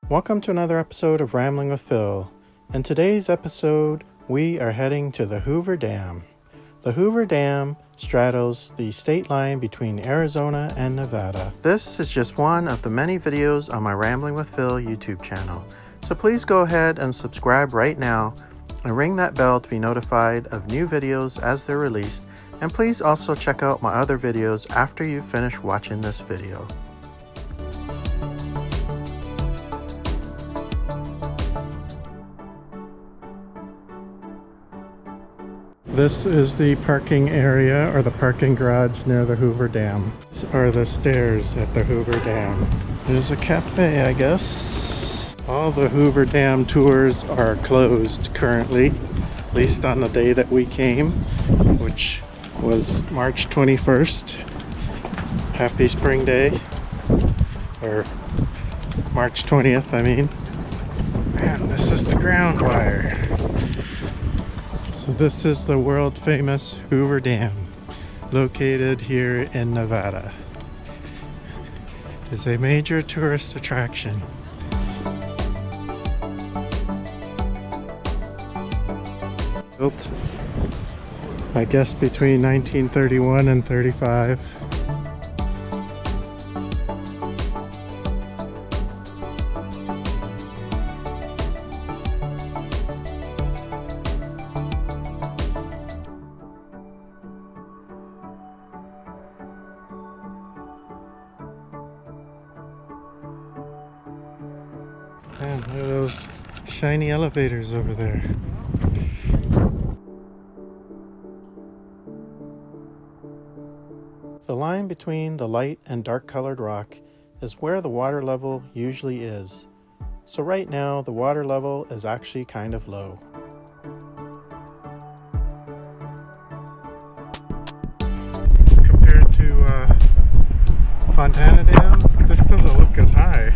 Welcome to another episode of Rambling with Phil. In today's episode, we are heading to the Hoover Dam. The Hoover Dam straddles the state line between Arizona and Nevada. This is just one of the many videos on my Rambling with Phil YouTube channel. So please go ahead and subscribe right now and ring that bell to be notified of new videos as they're released. And please also check out my other videos after you finish watching this video. This is the parking area, or the parking garage near the Hoover Dam. These are the stairs at the Hoover Dam. There's a cafe, I guess. All the Hoover Dam tours are closed currently, at least on the day that we came, which was March 21st. Happy Spring Day. Or March 20th, I mean. Man, this is the ground wire. So this is the world famous Hoover Dam, located here in Nevada. It is a major tourist attraction. Built, I guess, between 1931 and 35. Man, look at those shiny elevators over there. The line between the light and dark colored rock is where the water level usually is. So right now the water level is actually kind of low. Compared to Fontana Dam, this doesn't look as high.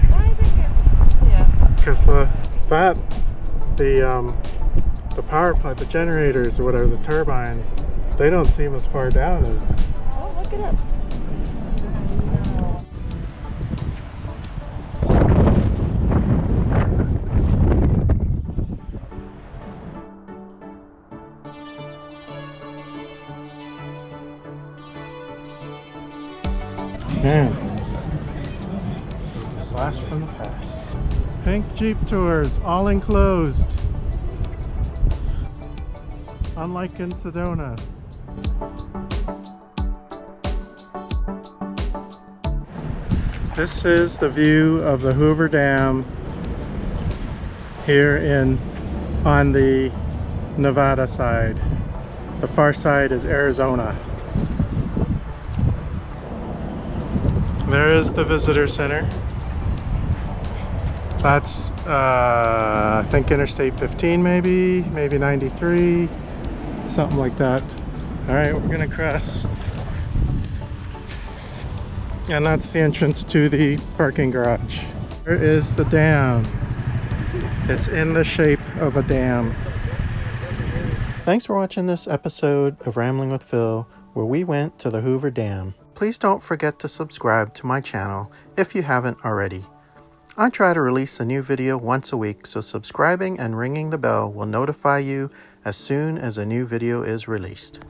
Because the power plant, the generators or whatever, the turbines, they don't seem as far down as. Oh, look it up. Man, blast from the past. Pink Jeep tours, all enclosed. Unlike in Sedona. This is the view of the Hoover Dam here on the Nevada side. The far side is Arizona. There is the visitor center. That's I think Interstate 15 maybe 93, something like that. All right, we're gonna cross. And that's the entrance to the parking garage. There is the dam. It's in the shape of a dam. Thanks for watching this episode of Rambling with Phil, where we went to the Hoover Dam. Please don't forget to subscribe to my channel if you haven't already. I try to release a new video once a week, so subscribing and ringing the bell will notify you as soon as a new video is released.